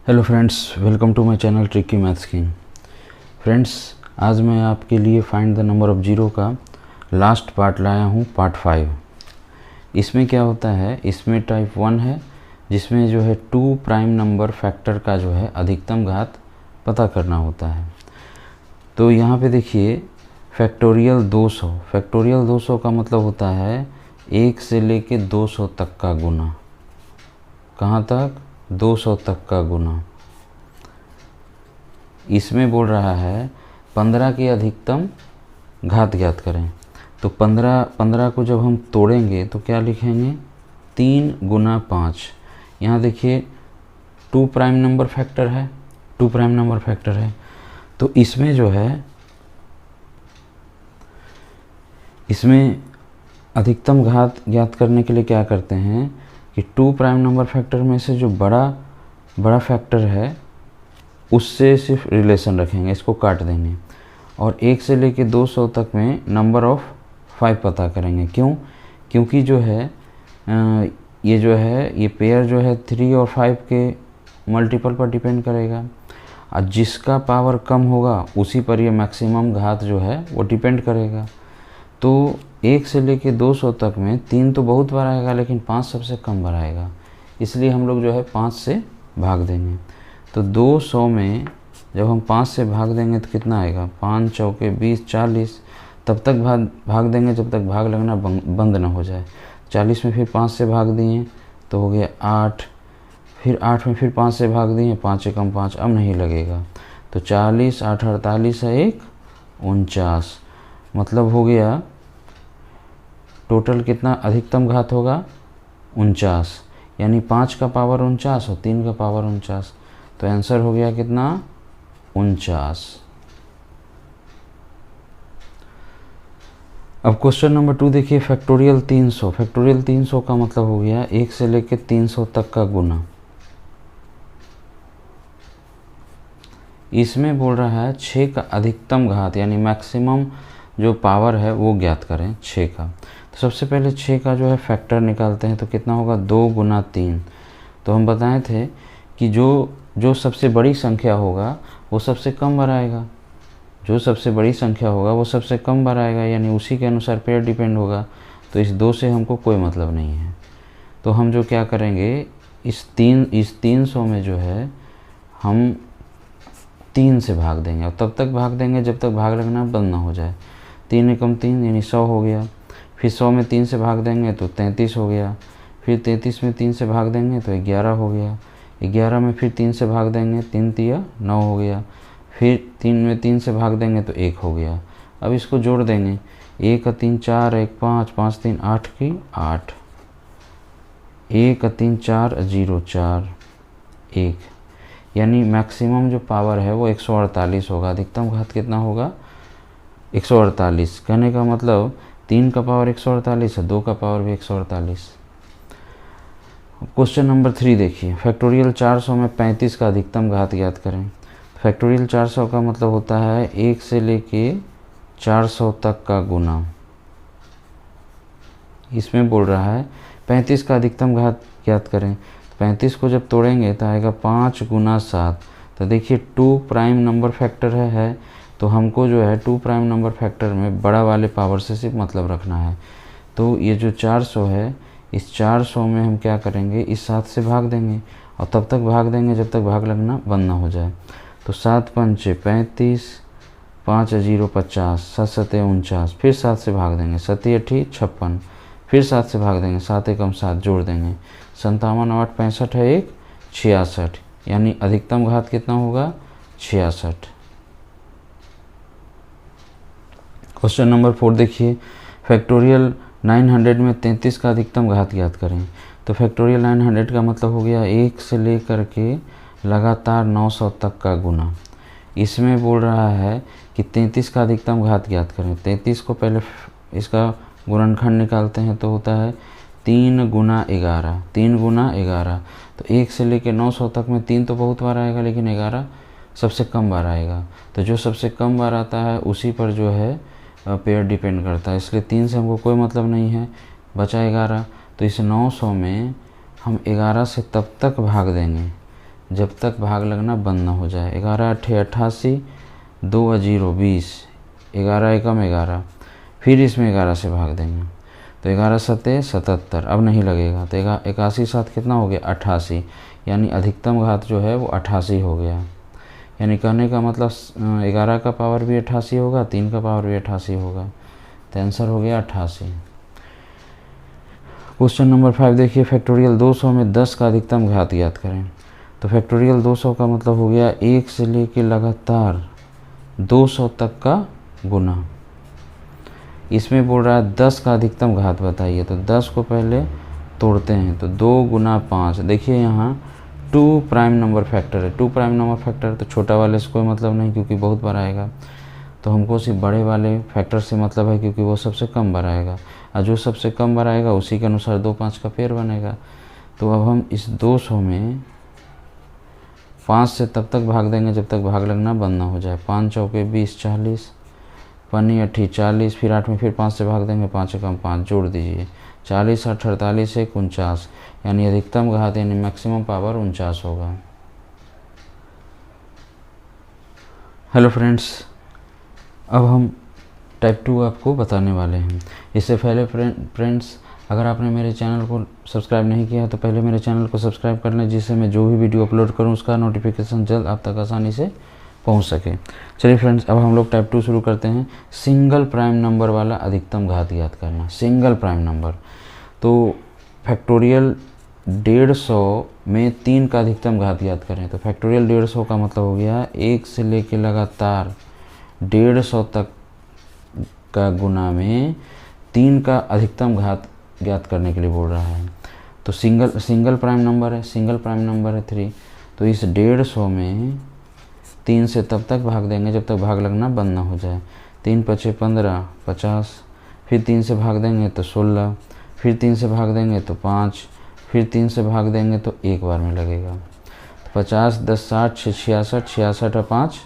Hello friends, welcome to my channel tricky maths king. Friends, आज मैं आपके लिए find the number of zero का लास्ट पार्ट लाया हूँ, पार्ट 5। इसमें क्या होता है, इसमें टाइप 1 है जिसमें जो है 2 प्राइम नंबर फैक्टर का जो है अधिकतम घात पता करना होता है। तो यहाँ पे देखिए फैक्टोरियल 200। फैक्टोरियल 200 का मतलब होता है 1 से लेके 200 तक का गुना। कहाँ तक? 200 तक का गुना। इसमें बोल रहा है 15 की अधिकतम घात ज्ञात करें। तो 15 को जब हम तोड़ेंगे तो क्या लिखेंगे? 3 गुना 5। यहाँ देखिए 2 प्राइम नंबर फैक्टर है, 2 प्राइम नंबर फैक्टर है। तो इसमें जो है, इसमें अधिकतम घात ज्ञात करने के लिए क्या करते हैं कि 2 प्राइम नंबर फैक्टर में से जो बड़ा फैक्टर है उससे सिर्फ रिलेशन रखेंगे, इसको काट देंगे और 1 से लेके 200 तक में नंबर ऑफ़ 5 पता करेंगे। क्यों? क्योंकि जो है ये पेयर जो है 3 और 5 के मल्टीपल पर डिपेंड करेगा और जिसका पावर कम होगा उसी पर ये मैक्सिमम घात जो है वो डिपेंड करेगा। तो 1 से लेके 200 तक में 3 तो बहुत बार आएगा लेकिन 5 सबसे कम बार आएगा, इसलिए हम लोग जो है 5 से भाग देंगे। तो 200 में जब हम 5 से भाग देंगे तो कितना आएगा? 5 चौके 20, 40। तब तक भाग देंगे जब तक भाग लगना बंद ना हो जाए। 40 में फिर 5 से भाग दिए तो हो गया 8। फिर 8 में फिर 5 से भाग दिए, 5 एकम 5, अब नहीं लगेगा। तो 40, 8 48 है 1, 49। मतलब हो गया टोटल कितना अधिकतम घात होगा? 49। यानी 5 का पावर 49 और 3 का पावर 49। तो आंसर हो गया कितना? 49। अब क्वेश्चन नंबर 2 देखिए, फैक्टोरियल 300। फैक्टोरियल 300 का मतलब हो गया 1 से लेके 300 तक का गुना। इसमें बोल रहा है 6 का अधिकतम घात यानी मैक्सिमम जो पावर है वो ज्ञात करें 6 का। तो सबसे पहले 6 का जो है फैक्टर निकालते हैं तो कितना होगा? 2 गुना 3। तो हम बताए थे कि जो सबसे बड़ी संख्या होगा वो सबसे कम बार आएगा, जो सबसे बड़ी संख्या होगा वो सबसे कम बार आएगा, यानी उसी के अनुसार पेयर डिपेंड होगा। तो इस 2 से हमको कोई मतलब नहीं है। तो हम जो क्या करेंगे, इस 300 में जो है हम 3 से भाग देंगे और तब तक भाग देंगे जब तक भाग लगना बंद ना हो जाए। 3 एकम 3 यानी 100 हो गया। फिर 100 में 3 से भाग देंगे तो 33 हो गया। फिर 33 में 3 से भाग देंगे तो 11 हो गया। 11 में फिर 3 से भाग देंगे, 3 तिया 9 हो गया। फिर 3 में 3 से भाग देंगे तो 1 हो गया। अब इसको जोड़ देंगे, 1 3 4 1 5 5 3 8 की 8, 1 3 4 0 4 1, यानी मैक्सिमम जो पावर है वो 148 होगा। अधिकतम घात कितना होगा? 148। कहने का मतलब 3 का पावर 148 है, 2 का पावर भी 148। क्वेश्चन नंबर 3 देखिए, फैक्टोरियल 400 में 35 का अधिकतम घात ज्ञात करें। फैक्टोरियल 400 का मतलब होता है 1 से लेके 400 तक का गुना। इसमें बोल रहा है 35 का अधिकतम घात ज्ञात करें। 35 को जब तोड़ेंगे तो आएगा 5 गुना 7। तो देखिए 2 प्राइम नंबर फैक्टर है तो हमको जो है 2 प्राइम नंबर फैक्टर में बड़ा वाले पावर से सिर्फ मतलब रखना है। तो ये जो 400 है, इस 400 में हम क्या करेंगे, इस 7 से भाग देंगे और तब तक भाग देंगे जब तक भाग लगना बंद ना हो जाए। तो 7 पंचे 35, 5 0 50, 7 सते 49। फिर 7 से भाग देंगे, 7 8 56। फिर 7 से भाग देंगे, 7 एकम 7 जोड़ देंगे, 57 8 65 है 1 66, यानी अधिकतम घात कितना होगा? 66। क्वेश्चन नंबर 4 देखिए, फैक्टोरियल 900 में 33 का अधिकतम घात ज्ञात करें। तो फैक्टोरियल 900 का मतलब हो गया 1 से लेकर के लगातार 900 तक का गुना। इसमें बोल रहा है कि 33 का अधिकतम घात ज्ञात करें। 33 को पहले इसका गुणनखंड निकालते हैं तो होता है 3 गुना 11। 3 गुना 11। तो 1 से लेकर 900 तक में 3 तो बहुत बार आएगा लेकिन 11 सबसे कम बार आएगा। तो जो सबसे कम बार आता है उसी पर जो है पेयर डिपेंड करता है, इसलिए 3 से हमको कोई मतलब नहीं है। बचा 11। तो इस 900 में हम 11 से तब तक भाग देंगे जब तक भाग लगना बंद ना हो जाए। 11 अट्ठे 88, 2 और 0 20, 11 एकम 11, फिर इसमें 11 से भाग देंगे तो 11 सत्ते 77, अब नहीं लगेगा। तो 81 साथ कितना हो गया 88, यानी अधिकतम घात जो है वो 88 हो गया। यानी कहने का मतलब 11 का पावर भी 88 होगा, 3 का पावर भी 88 होगा। तो आंसर हो गया 88। क्वेश्चन नंबर 5 देखिए, फैक्टोरियल 200 में 10 का अधिकतम घात ज्ञात करें। तो फैक्टोरियल 200 का मतलब हो गया 1 से लेके लगातार 200 तक का गुना। इसमें बोल रहा है 10 का अधिकतम घात बताइए, तो 10 को पहले तोड़ते हैं तो 2 गुना 5। देखिए यहाँ 2 प्राइम नंबर फैक्टर है, 2 प्राइम नंबर फैक्टर तो छोटा वाले से कोई मतलब नहीं क्योंकि बहुत बड़ा आएगा, तो हमको सिर्फ बड़े वाले फैक्टर से मतलब है क्योंकि वो सबसे कम बार आएगा, और जो सबसे कम बार आएगा उसी के अनुसार 2 5 का पेयर बनेगा। तो अब हम इस 200 में 5 से तब तक भाग देंगे जब तक भाग लगना बंद ना हो जाए। 5 चौके 20 40, 5 अट्ठी 40, फिर 8 में फिर 5 से भाग देंगे, 5 एकम 5 जोड़ दीजिए, 40 8 48 1 49, यानी अधिकतम घात यानी मैक्सिमम पावर 49 होगा। हेलो फ्रेंड्स, अब हम टाइप 2 आपको बताने वाले हैं। इससे पहले फ्रेंड्स, अगर आपने मेरे चैनल को सब्सक्राइब नहीं किया है तो पहले मेरे चैनल को सब्सक्राइब कर लें, जिससे मैं जो भी वीडियो अपलोड करूं उसका नोटिफिकेशन जल्द आप तक आसानी से पहुंच सके। चलिए फ्रेंड्स, अब हम लोग टाइप 2 शुरू करते हैं। सिंगल प्राइम नंबर वाला अधिकतम घात याद करना। सिंगल प्राइम नंबर तो फैक्टोरियल 150 में 3 का अधिकतम घात याद करें। तो फैक्टोरियल 150 का मतलब हो गया 1 से लेके लगातार 150 तक का गुना में 3 का अधिकतम घात ज्ञात करने के लिए बोल रहा है। तो सिंगल प्राइम नंबर है, सिंगल प्राइम नंबर है 3, तो इस 150 में 3 से तब तक भाग देंगे जब तक भाग लगना बंद ना हो जाए। 3 पचे 15 50, फिर 3 से भाग देंगे तो 16, फिर 3 से भाग देंगे तो 5, फिर 3 से भाग देंगे तो एक बार में लगेगा। 50 10 60 66 66 और 5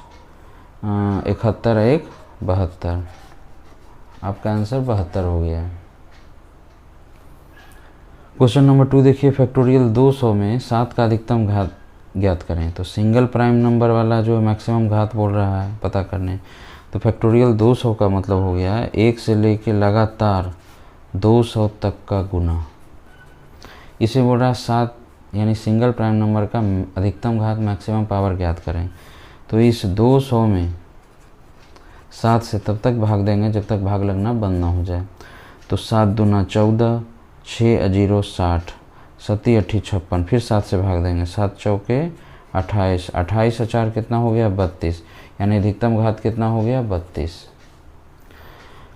71 1 72, आपका आंसर 72 हो गया। क्वेश्चन नंबर 2 देखिए, फैक्टोरियल 200 में 7 का अधिकतम घात ज्ञात करें। तो सिंगल प्राइम नंबर वाला जो मैक्सिमम घात बोल रहा है पता करने, तो फैक्टोरियल 200 का मतलब हो गया 1 से लेके लगातार 200 तक का गुना। इसे बोल रहा है 7, यानी सिंगल प्राइम नंबर का अधिकतम घात मैक्सिमम पावर ज्ञात करें। तो इस 200 में 7 से तब तक भाग देंगे जब तक भाग लगना बंद ना हो जाए। तो 7 दूना 14, 6 और 0 60, 7 अट्ठी 56, फिर 7 से भाग देंगे, 7 चौके 28, 28 और 4 कितना हो गया 32, यानी अधिकतम घात कितना हो गया 32।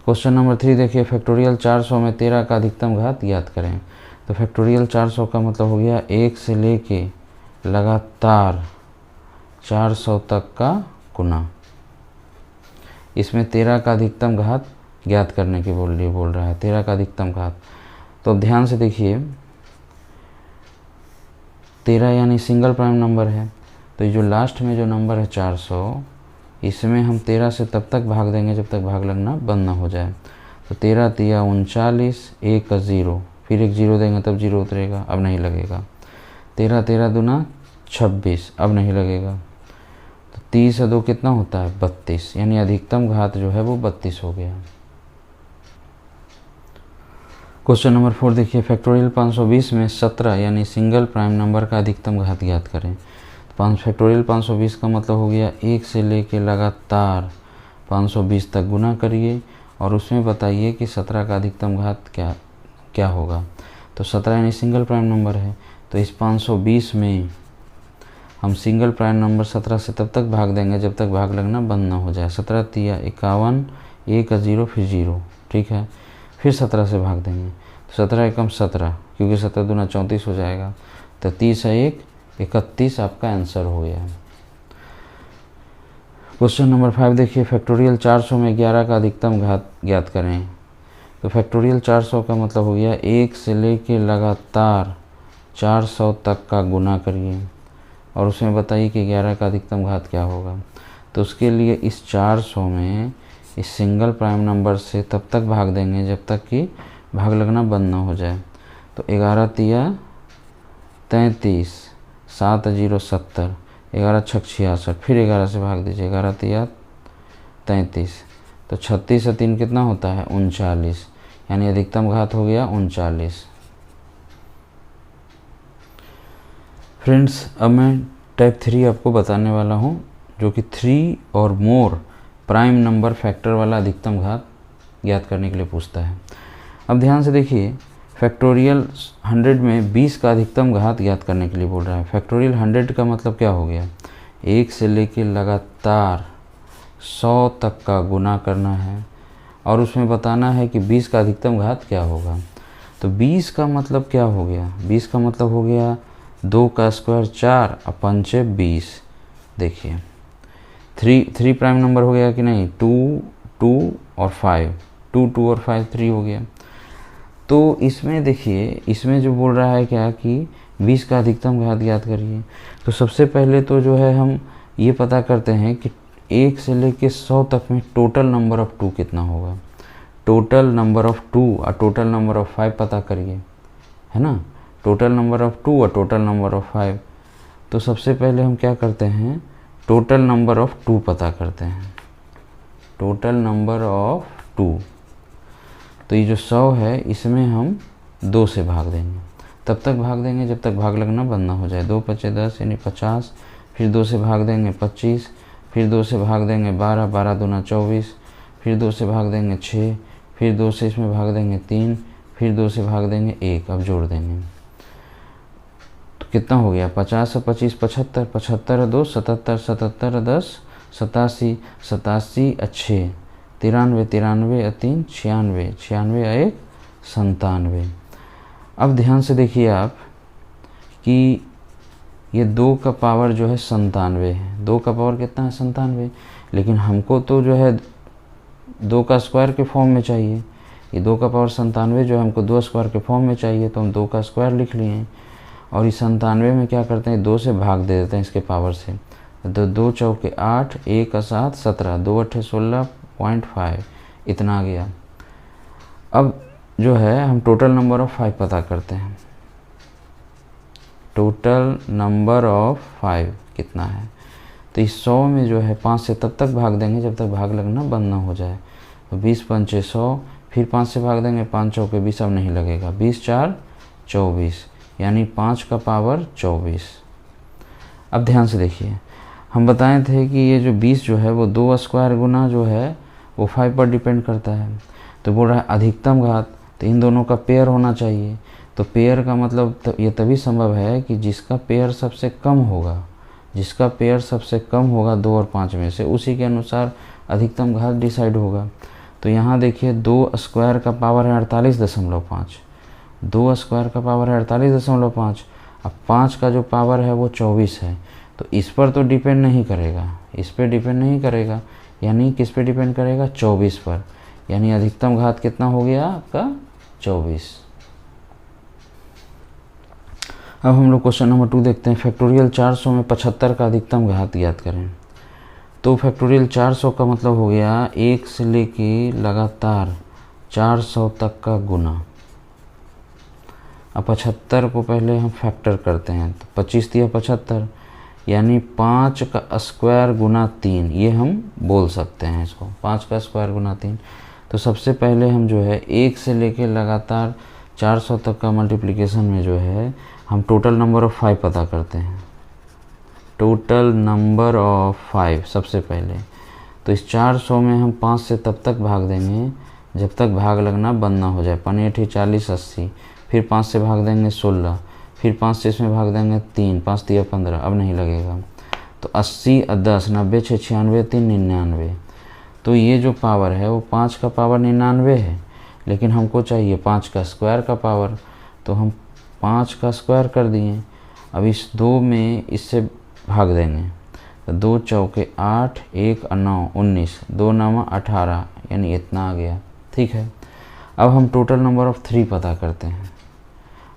क्वेश्चन नंबर 3 देखिए, फैक्टोरियल 400 में 13 का अधिकतम घात ज्ञात करें। तो फैक्टोरियल 400 का मतलब हो गया 1 से लेके लगातार 400 तक का गुना। इसमें 13 का अधिकतम घात ज्ञात करने की बोल रहा है, 13 का अधिकतम घात। तो अब ध्यान से देखिए, 13 यानी सिंगल प्राइम नंबर है, तो ये जो लास्ट में जो नंबर है 400, इसमें हम 13 से तब तक भाग देंगे जब तक भाग लगना बंद ना हो जाए। तो 13 तिया 39, 1 का 0, फिर एक 0 देंगे तब 0 उतरेगा, अब नहीं लगेगा। 13 13 दूना 26, अब नहीं लगेगा। तो 30 और 2 कितना होता है 32, यानी अधिकतम घात जो है वो 32 हो गया। क्वेश्चन नंबर 4 देखिए, फैक्टोरियल 520 में 17 यानी सिंगल प्राइम नंबर का अधिकतम घात ज्ञात करें। फैक्टोरियल 520 का मतलब हो गया 1 से लेके लगातार 520 तक गुना करिए और उसमें बताइए कि 17 का अधिकतम घात क्या होगा। तो 17 यानी सिंगल प्राइम नंबर है, तो इस 520 में हम सिंगल प्राइम नंबर 17 से तब तक भाग देंगे जब तक भाग लगना बंद ना हो जाए। 17 तिया 51, 1 का 0 फिर 0, ठीक है, फिर 17 से भाग देंगे। तो 17 एकम 17, क्योंकि 17 दूना 34 हो जाएगा। तो 30 है 1 31, आपका आंसर हो गया। क्वेश्चन नंबर 5 देखिए, फैक्टोरियल 400 में 11 का अधिकतम घात ज्ञात करें। तो फैक्टोरियल 400 का मतलब हो गया 1 से लेके लगातार 400 तक का गुना करिए और उसमें बताइए कि 11 का अधिकतम घात क्या होगा। तो उसके लिए इस 400 में इस सिंगल प्राइम नंबर से तब तक भाग देंगे जब तक कि भाग लगना बंद ना हो जाए। तो 11 तिया 33, 7 जीरो 70, 11 छक 66, फिर 11 से भाग दीजिए, 11 तिया 33, तो 36 से 3 कितना होता है 39, यानी अधिकतम घात हो गया 39। फ्रेंड्स, अब मैं टाइप 3 आपको बताने वाला हूँ, जो कि 3 और मोर प्राइम नंबर फैक्टर वाला अधिकतम घात ज्ञात करने के लिए पूछता है। अब ध्यान से देखिए, फैक्टोरियल 100 में 20 का अधिकतम घात ज्ञात करने के लिए बोल रहा है। फैक्टोरियल 100 का मतलब क्या हो गया, 1 से लेके लगातार 100 तक का गुना करना है और उसमें बताना है कि 20 का अधिकतम घात क्या होगा। तो 20 का मतलब क्या हो गया, 20 का मतलब हो गया 2 का स्क्वायर 4 और 5 20। देखिए 3 प्राइम नंबर हो गया कि नहीं, 2 2 और 5, 2 2 और 5 3 हो गया। तो इसमें देखिए, इसमें जो बोल रहा है क्या कि 20 का अधिकतम घात ज्ञात करिए। तो सबसे पहले तो जो है हम ये पता करते हैं कि 1 से लेके 100 तक में टोटल नंबर ऑफ़ 2 कितना होगा। टोटल नंबर ऑफ़ 2 और टोटल नंबर ऑफ़ 5 पता करिए, है ना। टोटल नंबर ऑफ़ 2 और टोटल नंबर ऑफ़ 5। तो सबसे पहले हम क्या करते हैं, टोटल नंबर ऑफ़ 2 पता करते हैं। टोटल नंबर ऑफ़ 2, तो ये जो 100 है इसमें हम 2 से भाग देंगे, तब तक भाग देंगे जब तक भाग लगना बंद ना हो जाए। 2 5 10 यानी 50, फिर 2 से भाग देंगे 25, फिर 2 से भाग देंगे 12, 12 दूना 24, फिर 2 से भाग देंगे 6, फिर 2 से इसमें भाग देंगे 3, फिर 2 से भाग देंगे 1। अब जोड़ देंगे तो कितना हो गया, 50 और 25 75, 75 और 2 77, 77 और 10 87, 87 और 6 93, 93 और 3 96, 96 और 1 97। अब ध्यान से देखिए आप कि ये 2 का पावर जो है 97 है। 2 का पावर कितना है 97, लेकिन हमको तो जो है 2 का स्क्वायर के फॉर्म में चाहिए। ये 2 का पावर 97 जो है हमको 2 स्क्वायर के फॉर्म में चाहिए, तो हम 2 का स्क्वायर लिख लिए। और इस 97 में क्या करते हैं, 2 से भाग दे देते हैं इसके पावर से। तो 2 चौके 8, 1 7 17, 2 8 16.5 इतना आ गया। अब जो है हम टोटल नंबर ऑफ़ 5 पता करते हैं। टोटल नंबर ऑफ़ 5 कितना है, तो इस 100 में जो है 5 से तब तक भाग देंगे जब तक भाग लगना बंद ना हो जाए। तो 20 पंचे 100, फिर 5 से भाग देंगे, 5 चौके 20 अब नहीं लगेगा, 20 4 24, यानी 5 का पावर 24। अब ध्यान से देखिए, हम बताए थे कि ये जो 20 जो है वो 2 स्क्वायर गुना जो है वो 5 पर डिपेंड करता है। तो बोल रहा है अधिकतम घात, तो इन दोनों का पेयर होना चाहिए। तो पेयर का मतलब ये तभी संभव है कि जिसका पेयर सबसे कम होगा, जिसका पेयर सबसे कम होगा 2 और 5 में से, उसी के अनुसार अधिकतम घात डिसाइड होगा। तो यहाँ देखिए 2 स्क्वायर का पावर है 48.5, 2 स्क्वायर का पावर है 48.5, अब 5 का जो पावर है वो 24 है। तो इस पर तो डिपेंड नहीं करेगा, इस पर डिपेंड नहीं करेगा, यानी किस पे डिपेंड करेगा, 24 पर। यानी अधिकतम घात कितना हो गया आपका 24। अब हम लोग क्वेश्चन नंबर 2 देखते हैं। फैक्टोरियल 400 में 75 का अधिकतम घात ज्ञात करें। तो फैक्टोरियल 400 का मतलब हो गया 1 से लेके लगातार 400 तक का गुना। अब 75 को पहले हम फैक्टर करते हैं, तो 25 दिया 75, यानी 5 का स्क्वायर गुना 3, ये हम बोल सकते हैं इसको, 5 का स्क्वायर गुना 3। तो सबसे पहले हम जो है 1 से लेके लगातार 400 तक का मल्टीप्लिकेशन में जो है हम टोटल नंबर ऑफ़ 5 पता करते हैं। टोटल नंबर ऑफ़ 5 सबसे पहले, तो इस 400 में हम 5 से तब तक भाग देंगे जब तक भाग लगना बंद ना हो जाए। 5 40 80, फिर 5 से भाग देंगे 16, फिर 5 से इसमें भाग देंगे 3, 5 दिया 15, अब नहीं लगेगा। तो 80 और 10 90 6 96 3 99। तो ये जो पावर है वो 5 का पावर 99 है, लेकिन हमको चाहिए 5 का स्क्वायर का पावर, तो हम 5 का स्क्वायर कर दिए। अब इस 2 में इससे भाग देंगे, तो 2 चौके 8, 1 और 9 19, 2 9 18, यानी इतना आ गया। ठीक है, अब हम टोटल नंबर ऑफ़ 3 पता करते हैं।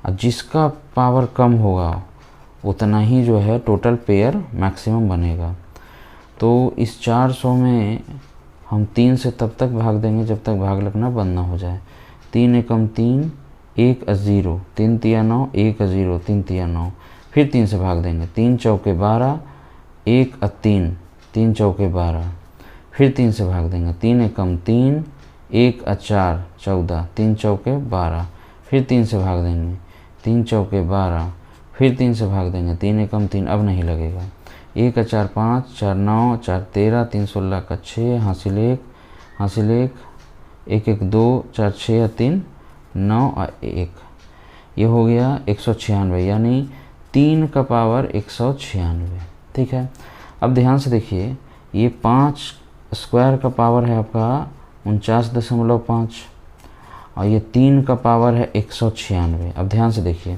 अब जिसका पावर कम होगा उतना ही जो है टोटल पेयर मैक्सिमम बनेगा। तो इस 400 में हम 3 से तब तक भाग देंगे जब तक भाग लगना बंद ना हो जाए। 3 एकम 3, 1 0, 3 तिया 9, 1 0, 3 तिया 9, फिर 3 से भाग देंगे, 3 चौके 12, 1 और 3, 3 चौके 12, फिर 3 से भाग देंगे, 3 एकम 3, 1 और 4 14, 3 चौके 12, फिर 3 से भाग देंगे, 3 चौके 12, फिर 3 से भाग देंगे, 3 एकम 3, अब नहीं लगेगा, 1 और 4 5, 4 9, 4 13, 3 16 का 6, हासिल 1, 1 1 2, 4 6 और 3 9 और 1, ये हो गया 196, यानी 3 का पावर 196। ठीक है, अब ध्यान से देखिए, ये 5 स्क्वायर का पावर है आपका 49.5 और ये 3 का पावर है 196। अब ध्यान से देखिए,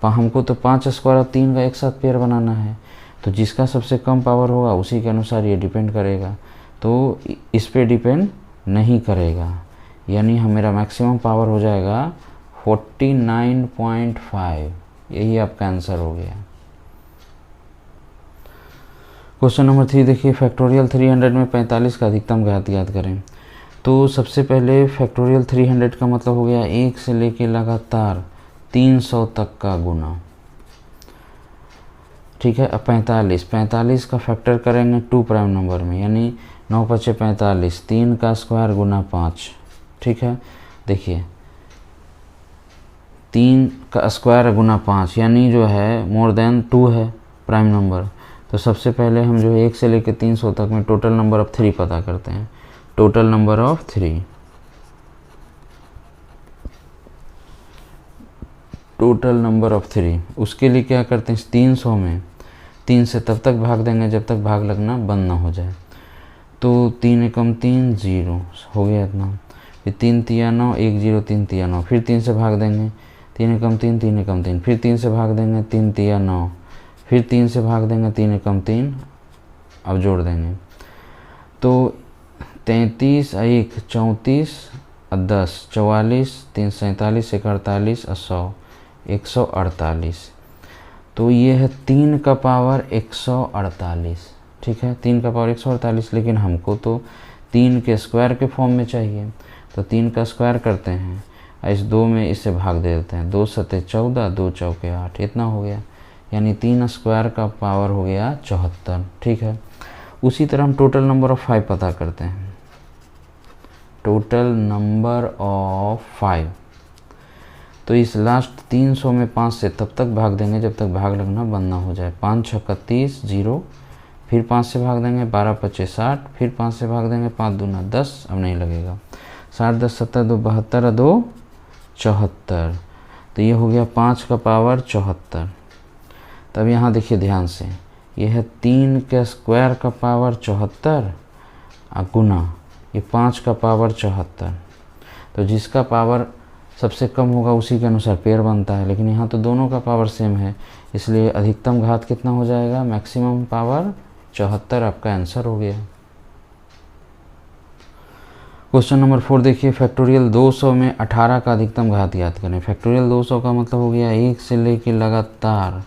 हमको तो 5 स्क्वायर और 3 का एक साथ पेयर बनाना है, तो जिसका सबसे कम पावर होगा उसी के अनुसार ये डिपेंड करेगा, तो इस पे डिपेंड नहीं करेगा, यानी मेरा मैक्सिमम पावर हो जाएगा 49.5। यही आपका आंसर हो गया। क्वेश्चन नंबर 3 देखिए, फैक्टोरियल 300 में 45 का अधिकतम घात ज्ञात करें। तो सबसे पहले फैक्टोरियल 300 का मतलब हो गया 1 से लेके लगातार 300 तक का गुना। ठीक है, अब 45 का फैक्टर करेंगे 2 प्राइम नंबर में, यानी 9 5 45, 3 का स्क्वायर गुना 5। ठीक है, देखिए 3 का स्क्वायर गुना 5 यानी जो है मोर देन 2 है प्राइम नंबर। तो सबसे पहले हम जो है 1 से लेकर 300 तक में टोटल नंबर ऑफ 3 पता करते हैं। Total number of 3, total number of 3, उसके लिए क्या करते हैं, 300 में 3 से तब तक भाग देंगे जब तक भाग लगना बंद ना हो जाए। तो 3 एकम 3 0 हो गया इतना, फिर 3 तिया 9, 1 0 3 तिया 9, फिर 3 से भाग देंगे, 3 एकम 3 3 एकम 3, फिर 3 से भाग देंगे, 3 तिया 9, फिर 3 से भाग देंगे, 3 एकम 3, अब जोड़ देंगे। तो 33 1 34 और 10 44, 3 47 1 48 और 100 148। तो ये है 3 का पावर 148। ठीक है, 3 का पावर 148, लेकिन हमको तो 3 के स्क्वायर के फॉर्म में चाहिए, तो 3 का स्क्वायर करते हैं, इस 2 में इससे भाग दे देते हैं, 2 सते 14, 2 चौके 8, इतना हो गया, यानी 3 स्क्वायर का पावर हो गया 74। ठीक है, उसी तरह हम टोटल नंबर ऑफ 5 पता करते हैं। टोटल नंबर ऑफ 5, तो इस लास्ट 300 में 5 से तब तक भाग देंगे जब तक भाग लगना बंद ना हो जाए। 5 6 30 0, फिर 5 से भाग देंगे, 12 25 60, फिर 5 से भाग देंगे, 5 दूना 10, अब नहीं लगेगा, 60 10 70 2 72 और 2 74। तो ये हो गया 5 का पावर 74। तब यहाँ देखिए ध्यान से, ये है 3 के स्क्वायर का पावर 74 और गुना ये 5 का पावर 74। तो जिसका पावर सबसे कम होगा उसी के अनुसार पेयर बनता है, लेकिन यहाँ तो दोनों का पावर सेम है, इसलिए अधिकतम घात कितना हो जाएगा, मैक्सिमम पावर 74 आपका आंसर हो गया। क्वेश्चन नंबर 4 देखिए, फैक्टोरियल 200 में 18 का अधिकतम घात ज्ञात करें। फैक्टोरियल 200 का मतलब हो गया 1 से लेकर लगातार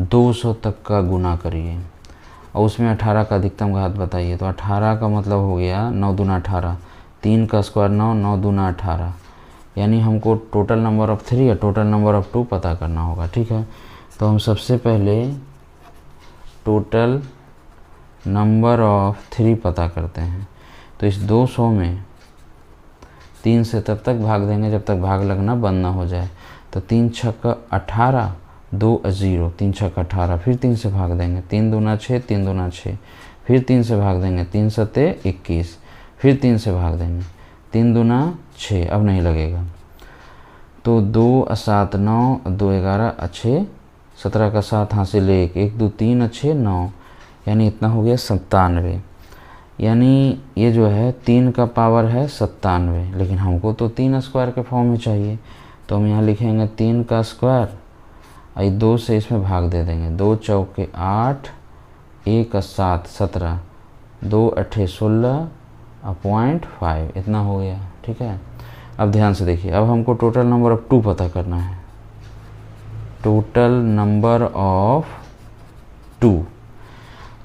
200 तक का गुना करिए और उसमें 18 का अधिकतम घात बताइए। तो 18 का मतलब हो गया 9 दूना 18, 3 का स्क्वायर 9, 9 दूना 18, यानी हमको टोटल नंबर ऑफ 3 या टोटल नंबर ऑफ 2 पता करना होगा। ठीक है, तो हम सबसे पहले टोटल नंबर ऑफ 3 पता करते हैं। तो इस 200 में 3 से तब तक भाग देंगे जब तक भाग लगना बंद ना हो जाए। तो 3 छक् 18, 2 0, 3 छक् 18, फिर 3 से भाग देंगे, 3 दूना 6, 3 दूना 6, फिर 3 से भाग देंगे, 3 सते 21, फिर 3 से भाग देंगे, 3 दूना 6, अब नहीं लगेगा। तो 2 7 9, 2 11 6, 17 का 7 हासिल 1, 1 2 3 6 9, यानी इतना हो गया 97। यानी ये जो है 3 का पावर है 97, लेकिन हमको तो 3 स्क्वायर के फॉर्म में चाहिए, तो हम यहाँ लिखेंगे 3 का स्क्वायर, 2 से इसमें भाग दे देंगे, 2 चौके 8, 1 7 17, 2 8 16 और 0.5, इतना हो गया। ठीक है, अब ध्यान से देखिए, अब हमको टोटल नंबर ऑफ 2 पता करना है। टोटल नंबर ऑफ 2,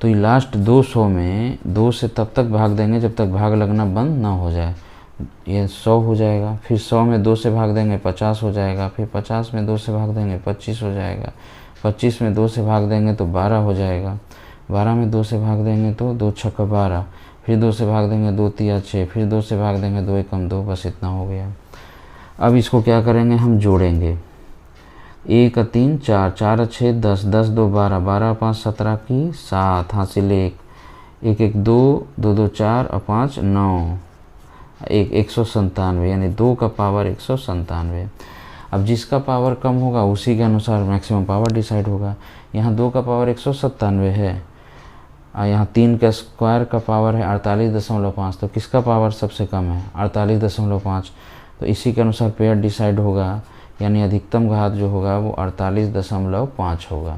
तो ये लास्ट 200 में 2 से तब तक भाग देंगे जब तक भाग लगना बंद ना हो जाए। ये 100 हो जाएगा, फिर 100 में 2 से भाग देंगे 50 हो जाएगा, फिर 50 में 2 से भाग देंगे 25 हो जाएगा, 25 में 2 से भाग देंगे तो 12 हो जाएगा, 12 में 2 से भाग देंगे तो 2 छक्का 12, फिर 2 से भाग देंगे 2 तिया 6, फिर 2 से भाग देंगे 2 एकम 2, बस इतना हो गया। अब इसको क्या करेंगे, हम जोड़ेंगे। 1 3 4, 4 6 10, 10 2 12, 12 5 17 की 7, हासिल 1, 1 1 2, 2 2 4 और 5 9, 197, यानी 2 का पावर 197। अब जिसका पावर कम होगा उसी के अनुसार मैक्सिमम पावर डिसाइड होगा। यहाँ 2 का पावर 197 है और यहाँ 3 का स्क्वायर का पावर है 48.5, तो किसका पावर सबसे कम है, 48.5, तो इसी के अनुसार पेयर डिसाइड होगा, यानी अधिकतम घात जो होगा वो 48.5 होगा।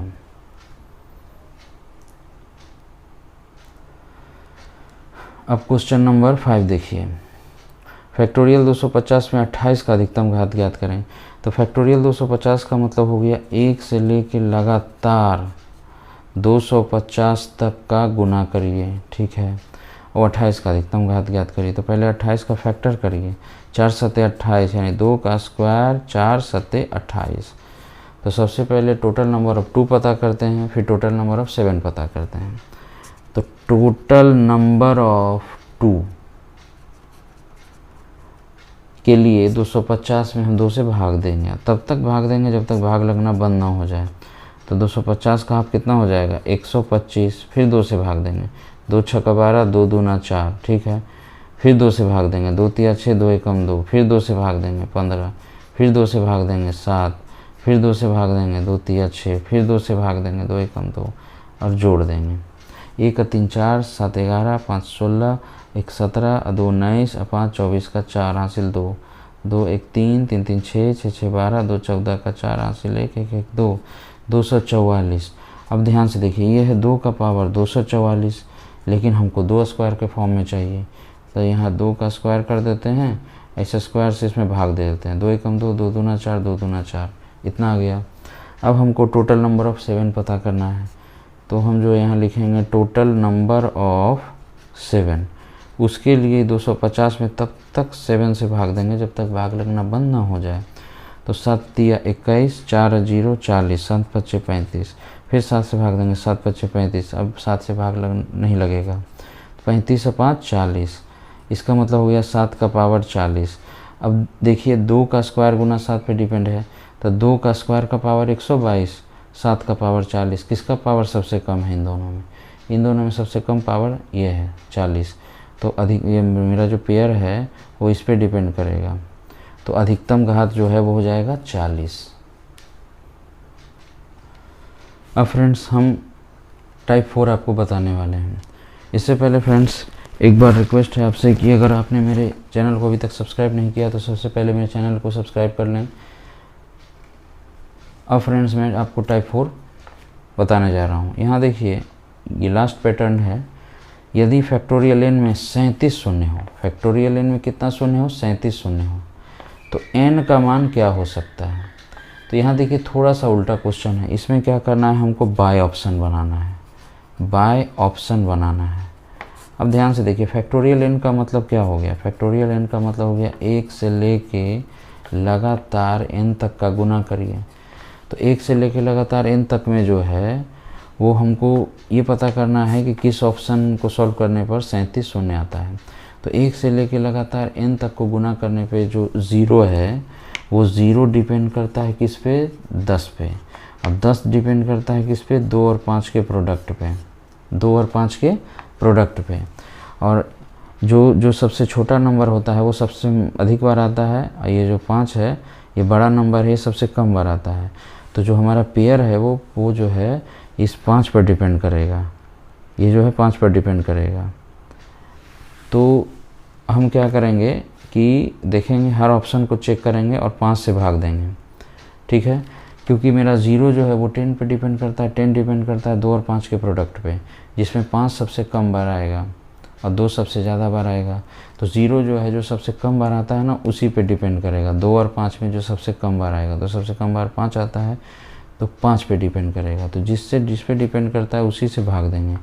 अब क्वेश्चन नंबर 5 देखिए, फैक्टोरियल 250 में 28 का अधिकतम घात ज्ञात करें। तो फैक्टोरियल 250 का मतलब हो गया 1 से लेकर लगातार 250 तक का गुना करिए, ठीक है, और 28 का अधिकतम घात ज्ञात करिए। तो पहले 28 का फैक्टर करिए, 4 सत्ते 28, यानी 2 का स्क्वायर 4 सत्ते 28। तो सबसे पहले टोटल नंबर ऑफ 2 पता करते हैं, फिर टोटल नंबर ऑफ 7 पता करते हैं। तो टोटल नंबर ऑफ 2 के लिए 250 में हम 2 से भाग देंगे, तब तक भाग देंगे जब तक भाग लगना बंद ना हो जाए। तो 250 का हाफ कितना हो जाएगा, 125, फिर 2 से भाग देंगे, 2 छक्का 12, 2 दूना 4, ठीक है, फिर 2 से भाग देंगे, 2 तिया 6, 2 एकम 2, फिर 2 से भाग देंगे 15, फिर 2 से भाग देंगे 7, फिर 2 से भाग देंगे 2 तिया 6, फिर 2 से भाग देंगे 2 एकम 2 और जोड़ देंगे। 1 3 4, 7 11, 5 16, 1 17, 2 19, 5 24 का 4, हासिल 2, 2 1 3, 3 3 6, 6 6 12, 2 14 का 4, हासिल 1 1 1 2, 244। अब ध्यान से देखिए, ये है 2 का पावर 244, लेकिन हमको 2 स्क्वायर के फॉर्म में चाहिए, तो यहाँ 2 का स्क्वायर कर देते हैं, ऐसे स्क्वायर से इसमें भाग दे देते हैं, 2 एकम 2, 2 दूना 4, 2 दूना 4, इतना आ गया। अब हमको टोटल नंबर ऑफ 7 पता करना है, तो हम जो यहाँ लिखेंगे टोटल नंबर ऑफ 7, उसके लिए 250 में तब तक 7 से भाग देंगे जब तक भाग लगना बंद ना हो जाए। तो 7 तिया 21, 4 0 40, 7 पच्चे 35, फिर 7 से भाग देंगे, 7 पच्चे 35, अब 7 से भाग नहीं लगेगा, 35 और 5 40, इसका मतलब हो गया 7 का पावर 40। अब देखिए 2 का स्क्वायर गुना 7 पे डिपेंड है, तो 2 का स्क्वायर का पावर 122, 7 का पावर 40, किसका पावर सबसे कम है इन दोनों में, इन दोनों में सबसे कम पावर ये है 40। तो अधिक ये मेरा जो पेयर है वो इस पे डिपेंड करेगा, तो अधिकतम घात जो है वो हो जाएगा 40। अब फ्रेंड्स हम टाइप 4 आपको बताने वाले हैं। इससे पहले फ्रेंड्स एक बार रिक्वेस्ट है आपसे कि अगर आपने मेरे चैनल को अभी तक सब्सक्राइब नहीं किया तो सबसे पहले मेरे चैनल को सब्सक्राइब कर लें। अब फ्रेंड्स मैं आपको टाइप 4 बताने जा रहा हूँ। यहाँ देखिए ये लास्ट पैटर्न है, यदि फैक्टोरियल n में 37 शून्य हो, फैक्टोरियल n में कितना शून्य हो, 37 शून्य हो, तो n का मान क्या हो सकता है। तो यहाँ देखिए थोड़ा सा उल्टा क्वेश्चन है, इसमें क्या करना है, हमको बाय ऑप्शन बनाना है, बाय ऑप्शन बनाना है। अब ध्यान से देखिए फैक्टोरियल n का मतलब क्या हो गया, फैक्टोरियल n का मतलब हो गया 1 से लेके लगातार n तक का गुना करिए। तो 1 से लेके लगातार n तक में जो है वो हमको ये पता करना है कि किस ऑप्शन को सॉल्व करने पर 37 शून्य आता है। तो 1 से लेके लगातार n तक को गुना करने पे जो 0 है वो 0 डिपेंड करता है किस पे, 10 पे। अब 10 डिपेंड करता है किस पे, 2 और 5 के प्रोडक्ट पे, 2 और 5 के प्रोडक्ट पे। और जो सबसे छोटा नंबर होता है वो सबसे अधिक बार आता है, और ये जो 5 है ये बड़ा नंबर है, ये सबसे कम बार आता है। तो जो हमारा पेयर है वो जो है इस 5 पर डिपेंड करेगा, ये जो है 5 पर डिपेंड करेगा। तो हम क्या करेंगे कि देखेंगे, हर ऑप्शन को चेक करेंगे और 5 से भाग देंगे, ठीक है। क्योंकि मेरा 0 जो है वो 10 पे डिपेंड करता है, 10 डिपेंड करता है 2 और 5 के प्रोडक्ट पे, जिसमें 5 सबसे कम बार आएगा और 2 सबसे ज़्यादा बार आएगा। तो 0 जो है जो सबसे कम बार आता है ना उसी पे डिपेंड करेगा, 2 और 5 में जो सबसे कम बार आएगा, तो सबसे कम बार 5 आता है तो 5 पे डिपेंड करेगा। तो जिस पे डिपेंड करता है उसी से भाग देंगे।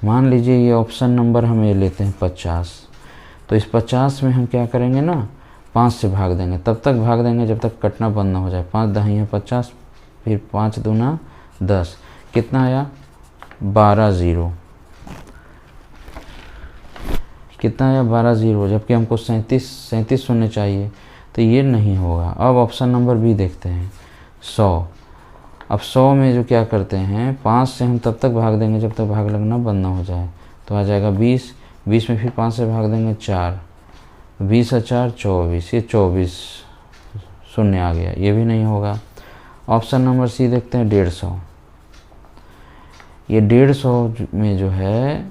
मान लीजिए ये ऑप्शन नंबर हम ये लेते हैं 50, तो इस 50 में हम क्या करेंगे ना, 5 से भाग देंगे, तब तक भाग देंगे जब तक कटना बंद ना हो जाए। 5 दही है 50, फिर 5 दूना 10, कितना आया 12 ज़ीरो, कितना आया 12 ज़ीरो, जबकि हमको 37 शून्य चाहिए, तो ये नहीं होगा। अब ऑप्शन नंबर बी देखते हैं 100। अब 100 में जो क्या करते हैं, 5 से हम तब तक भाग देंगे जब तक भाग लगना बंद ना हो जाए, तो आ जाएगा 20, 20 में फिर 5 से भाग देंगे 4, 20 और 4 24, ये 24 शून्य आ गया, ये भी नहीं होगा। ऑप्शन नंबर सी देखते हैं 150। ये 150 में जो है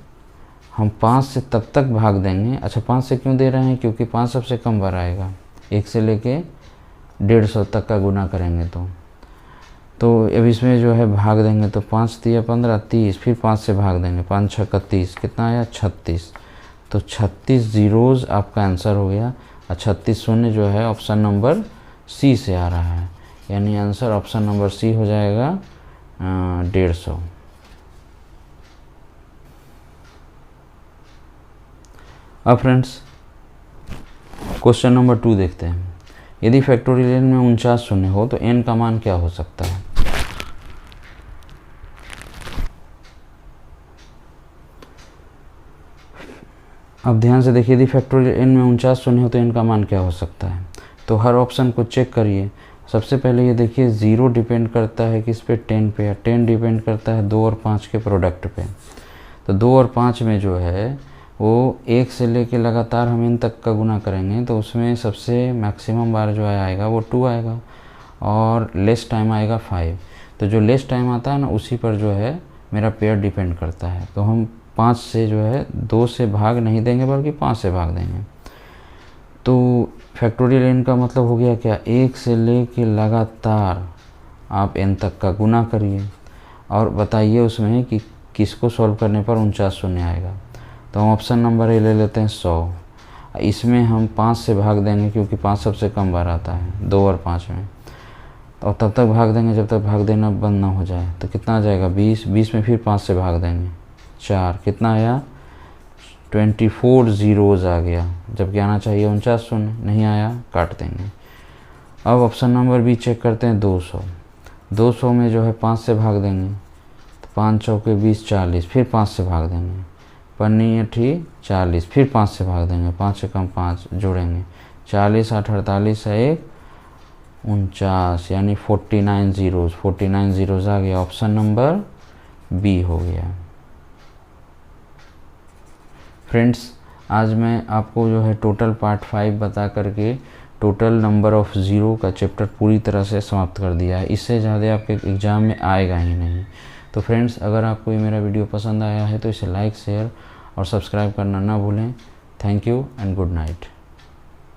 हम 5 से तब तक भाग देंगे। अच्छा 5 से क्यों दे रहे हैं, क्योंकि 5 सबसे कम बार आएगा, 1 से लेके 150 तक का गुना करेंगे तो अब इसमें जो है भाग देंगे तो 5 तिया 15, 30, फिर 5 से भाग देंगे, 5 6 31, कितना आया 36, तो 36 ज़ीरोज़ आपका आंसर हो गया। और 36 शून्य जो है ऑप्शन नंबर सी से आ रहा है, यानी आंसर ऑप्शन नंबर सी हो जाएगा 150। अब फ्रेंड्स क्वेश्चन नंबर 2 देखते हैं। यदि फैक्टोरियल n में 49 शून्य हो तो n का मान क्या हो सकता है। अब ध्यान से देखिए, यदि फैक्टोरियल n में 49 शून्य हो तो n का मान क्या हो सकता है। तो हर ऑप्शन को चेक करिए। सबसे पहले ये देखिए 0 डिपेंड करता है किस पे, 10 पे, या 10 डिपेंड करता है 2 और 5 के प्रोडक्ट पे। तो 2 और 5 में जो है वो 1 से लेके लगातार हम इन तक का गुना करेंगे, तो उसमें सबसे मैक्सिमम बार जो आएगा वो 2 आएगा, और लेस टाइम आएगा 5। तो जो लेस टाइम आता है ना, उसी पर जो है मेरा पेयर डिपेंड करता है। तो हम 5 से जो है 2 से भाग नहीं देंगे, बल्कि 5 से भाग देंगे। तो फैक्टोरियल n का मतलब हो गया क्या, 1 से लेके लगातार आप n तक का गुना करिए और बताइए उसमें कि किसको सॉल्व करने पर 49 शून्य आएगा। तो हम ऑप्शन नंबर ए ले लेते हैं 100। इसमें हम 5 से भाग देंगे, क्योंकि 5 सबसे कम बार आता है 2 और 5 में, और तब तक भाग देंगे जब तक भाग देना बंद ना हो जाए। तो कितना आ जाएगा 20, 20 में फिर 5 से भाग देंगे 4, कितना आया 24 ज़ीरोज़ आ गया, जबकि आना चाहिए 49 शून्य, नहीं आया, काट देंगे। अब ऑप्शन नंबर बी चेक करते हैं 200। 200 में जो है 5 से भाग देंगे, तो 5 चौके 20, 40, फिर 5 से भाग देंगे, 5 8 40, फिर 5 से भाग देंगे, 5 से कम 5 जोड़ेंगे, 40 8 48 है 1 49, यानी 49 ज़ीरोज़, 49 ज़ीरोज़ आ गया। ऑप्शन नंबर बी हो गया। फ्रेंड्स आज मैं आपको जो है टोटल पार्ट 5 बता करके टोटल नंबर ऑफ़ ज़ीरो का चैप्टर पूरी तरह से समाप्त कर दिया है। इससे ज़्यादा आपके एग्ज़ाम में आएगा ही नहीं। तो फ्रेंड्स अगर आपको ये मेरा वीडियो पसंद आया है तो इसे लाइक, शेयर और सब्सक्राइब करना ना भूलें। Thank you and good night.